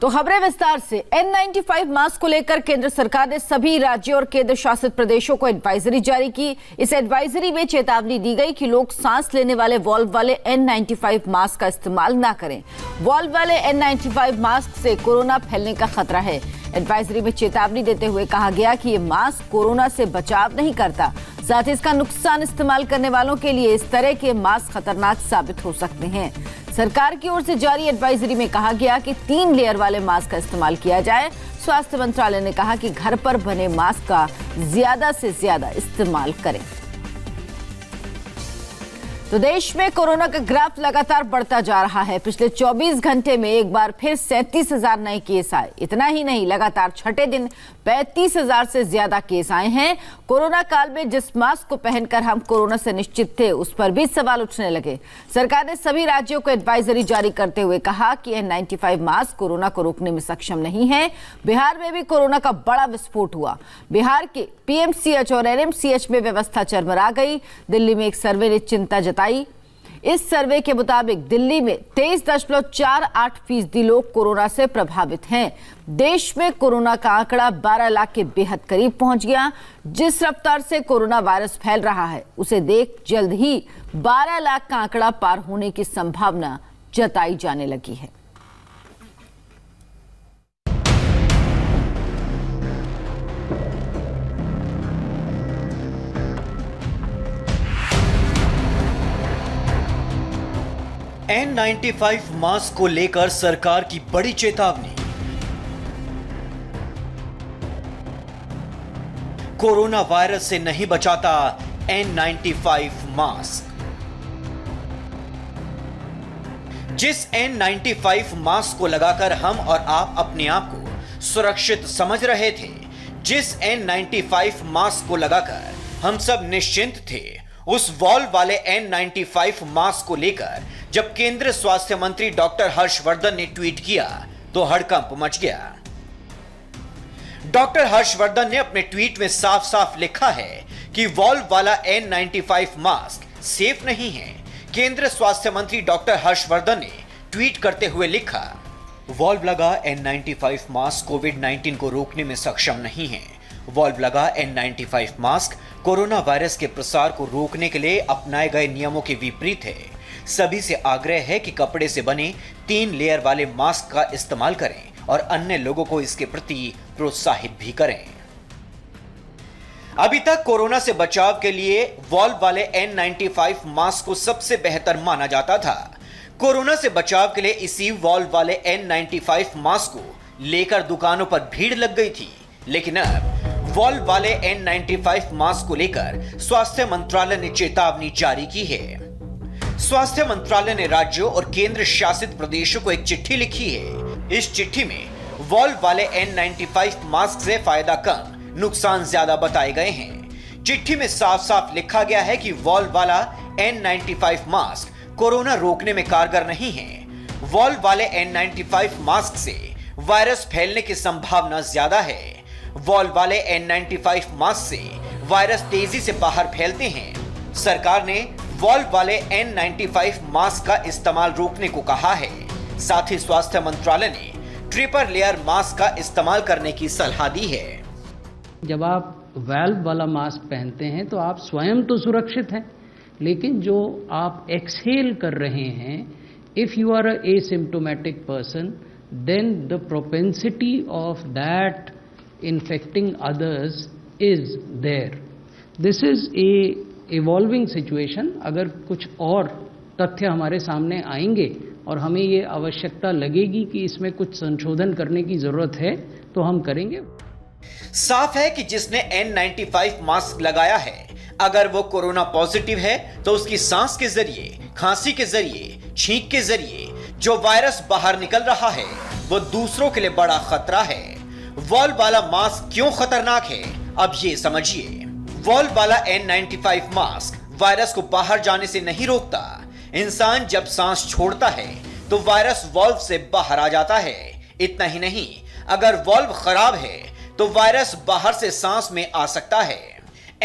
तो खबरें विस्तार से। N95 मास्क को लेकर केंद्र सरकार ने सभी राज्यों और केंद्र शासित प्रदेशों को एडवाइजरी जारी की। इस एडवाइजरी में चेतावनी दी गई कि लोग सांस लेने वाले वॉल्व वाले N95 मास्क का इस्तेमाल ना करें। वॉल्व वाले N95 मास्क से कोरोना फैलने का खतरा है। एडवाइजरी में चेतावनी देते हुए कहा गया कि ये मास्क कोरोना से बचाव नहीं करता, साथ ही इसका नुकसान इस्तेमाल करने वालों के लिए इस तरह के मास्क खतरनाक साबित हो सकते हैं। सरकार की ओर से जारी एडवाइजरी में कहा गया कि 3 लेयर वाले मास्क का इस्तेमाल किया जाए। स्वास्थ्य मंत्रालय ने कहा कि घर पर बने मास्क का ज्यादा से ज्यादा इस्तेमाल करें। तो देश में कोरोना का ग्राफ लगातार बढ़ता जा रहा है। पिछले 24 घंटे में एक बार फिर 37,000 नए केस आए। इतना ही नहीं, लगातार छठे दिन 35,000 से ज्यादा केस आए हैं। कोरोना काल में जिस मास्क को पहनकर हम कोरोना से निश्चित थे, उस पर भी सवाल उठने लगे। सरकार ने सभी राज्यों को एडवाइजरी जारी करते हुए कहा कि N95 मास्क कोरोना को रोकने में सक्षम नहीं है। बिहार में भी कोरोना का बड़ा विस्फोट हुआ। बिहार के PMCH और NMCH में व्यवस्था चरमरा गई। दिल्ली में एक सर्वे ने चिंता जताई। इस सर्वे के मुताबिक दिल्ली में 23.48% लोग कोरोना से प्रभावित हैं। देश में कोरोना का आंकड़ा 12 लाख के बेहद करीब पहुंच गया। जिस रफ्तार से कोरोना वायरस फैल रहा है, उसे देख जल्द ही 12 लाख का आंकड़ा पार होने की संभावना जताई जाने लगी है। N95 मास्क को लेकर सरकार की बड़ी चेतावनी। कोरोना वायरस से नहीं बचाता N95 मास्क। जिस N95 मास्क को लगाकर हम और आप अपने आप को सुरक्षित समझ रहे थे, जिस N95 मास्क को लगाकर हम सब निश्चिंत थे, उस वॉल्व वाले N95 मास्क को लेकर जब केंद्रीय स्वास्थ्य मंत्री डॉक्टर हर्षवर्धन ने ट्वीट किया तो हड़कंप मच गया। डॉक्टर हर्षवर्धन ने अपने ट्वीट में साफ साफ लिखा है कि वॉल्व वाला N95 मास्क सेफ नहीं है। केंद्रीय स्वास्थ्य मंत्री डॉक्टर हर्षवर्धन ने ट्वीट करते हुए लिखा, वॉल्व लगा N95 मास्क कोविड-19 को रोकने में सक्षम नहीं है। वॉल्व लगा N95 मास्क कोरोना वायरस के प्रसार को रोकने के लिए अपनाए गए नियमों के विपरीत है। सभी से आग्रह है कि कपड़े से बने 3 लेयर वाले मास्क का इस्तेमाल करें और अन्य लोगों को इसके प्रति प्रोत्साहित भी करें। अभी तक कोरोना से बचाव के लिए वॉल्व वाले N95 मास्क को सबसे बेहतर माना जाता था। कोरोना से बचाव के लिए इसी वॉल्व वाले N95 मास्क को लेकर दुकानों पर भीड़ लग गई थी, लेकिन अब वॉल्व वाले N95 मास्क को लेकर स्वास्थ्य मंत्रालय ने चेतावनी जारी की है। स्वास्थ्य मंत्रालय ने राज्यों और केंद्र शासित प्रदेशों को एक चिट्ठी लिखी है। इस चिट्ठी में वॉल्व वाले N95 मास्क से फायदा कम, नुकसान ज्यादा बताए गए हैं। चिट्ठी में साफ साफ लिखा गया है कि वॉल्व वाला N95 मास्क कोरोना रोकने में कारगर नहीं है। वॉल्व वाले N95 मास्क से वायरस फैलने की संभावना ज्यादा है। वॉल्व वाले N95 मास्क से वायरस तेजी से बाहर फैलते हैं। सरकार ने वॉल्व वाले N95 मास्क का इस्तेमाल रोकने को कहा है। साथ ही स्वास्थ्य मंत्रालय ने ट्रिपल लेयर मास्क का इस्तेमाल करने की सलाह दी है। जब आप वाल्व वाला मास्क पहनते हैं तो आप स्वयं तो सुरक्षित हैं, लेकिन जो आप एक्सहेल कर रहे हैं, if you are a asymptomatic person, then the propensity of that infecting others is there. This is a evolving situation. अगर कुछ और तथ्य हमारे सामने आएंगे और हमें ये आवश्यकता लगेगी कि इसमें कुछ संशोधन करने की जरूरत है, तो हम करेंगे। साफ है कि जिसने N95 मास्क लगाया है, अगर वो कोरोना पॉजिटिव है तो उसकी सांस के जरिए, खांसी के जरिए, छींक के जरिए जो वायरस बाहर निकल रहा है, वो दूसरों के लिए बड़ा खतरा है। वॉल्व वाला मास्क क्यों खतरनाक है, अब ये समझिए। वॉल्व वाला N95 मास्क वायरस को बाहर जाने से नहीं रोकता। इंसान जब सांस छोड़ता है तो वायरस वॉल्व से बाहर आ जाता है। इतना ही नहीं, अगर वॉल्व खराब है तो वायरस बाहर से सांस में आ सकता है।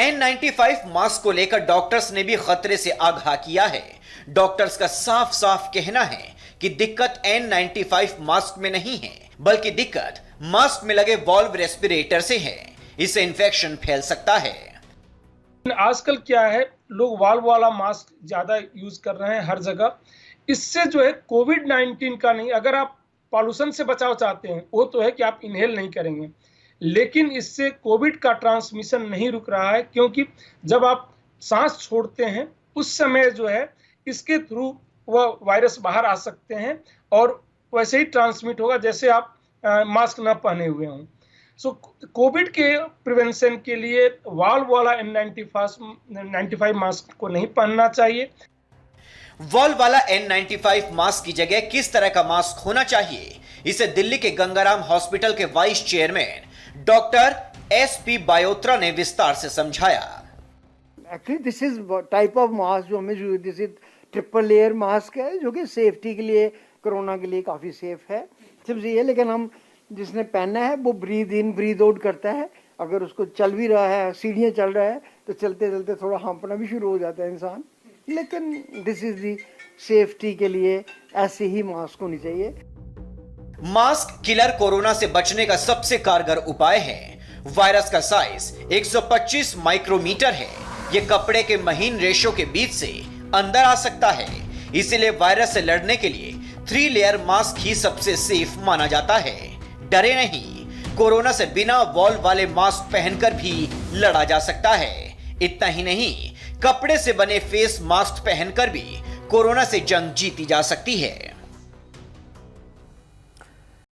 N95 मास्क को लेकर डॉक्टर्स ने भी खतरे से आगाह किया है। डॉक्टर्स का साफ साफ कहना है कि दिक्कत N95 मास्क में नहीं है, बल्कि दिक्कत मास्क में लगे वॉल्व रेस्पिरेटर से है। इससे इन्फेक्शन फैल सकता है। आजकल क्या है, लोग वाल्व वाला मास्क ज्यादा यूज कर रहे हैं हर जगह। इससे जो है कोविड-19 का नहीं, अगर आप पॉल्यूशन से बचाव चाहते हैं वो तो है कि आप इनहेल नहीं करेंगे, लेकिन इससे कोविड का ट्रांसमिशन नहीं रुक रहा है, क्योंकि जब आप सांस छोड़ते हैं उस समय जो है इसके थ्रू वह वायरस बाहर आ सकते हैं और वैसे ही ट्रांसमिट होगा जैसे आप मास्क न पहने हुए हों। सो कोविड के प्रिवेंशन के लिए वाल्व वाला N95 मास्क को नहीं पहनना चाहिए। वॉल्व वाला N95 मास्क की जगह किस तरह का मास्क होना चाहिए, इसे दिल्ली के गंगाराम हॉस्पिटल के वाइस चेयरमैन डॉक्टर SP बायोत्रा ने विस्तार से समझाया। Actually this is type of mask जो हमें, this is triple layer mask है जो कि सेफ्टी के लिए, कोरोना के लिए काफ़ी सेफ है। सिर्फ ये, लेकिन हम जिसने पहना है वो ब्रीद इन ब्रीद आउट करता है। अगर उसको चल भी रहा है, सीढ़ियाँ चल रहा है, तो चलते चलते थोड़ा हाँफना भी शुरू हो जाता है इंसान। लेकिन दिस इज दी सेफ्टी के लिए ऐसे ही मास्क होनी चाहिए। मास्क किलर कोरोना से बचने का सबसे कारगर उपाय है। वायरस का साइज 125 माइक्रोमीटर है। यह कपड़े के महीन रेशों के बीच से अंदर आ सकता है। इसीलिए वायरस से लड़ने के लिए 3 लेयर मास्क ही सबसे सेफ माना जाता है। डरे नहीं, कोरोना से बिना वॉल्व वाले मास्क पहनकर भी लड़ा जा सकता है। इतना ही नहीं, कपड़े से बने फेस मास्क पहनकर भी कोरोना से जंग जीती जा सकती है।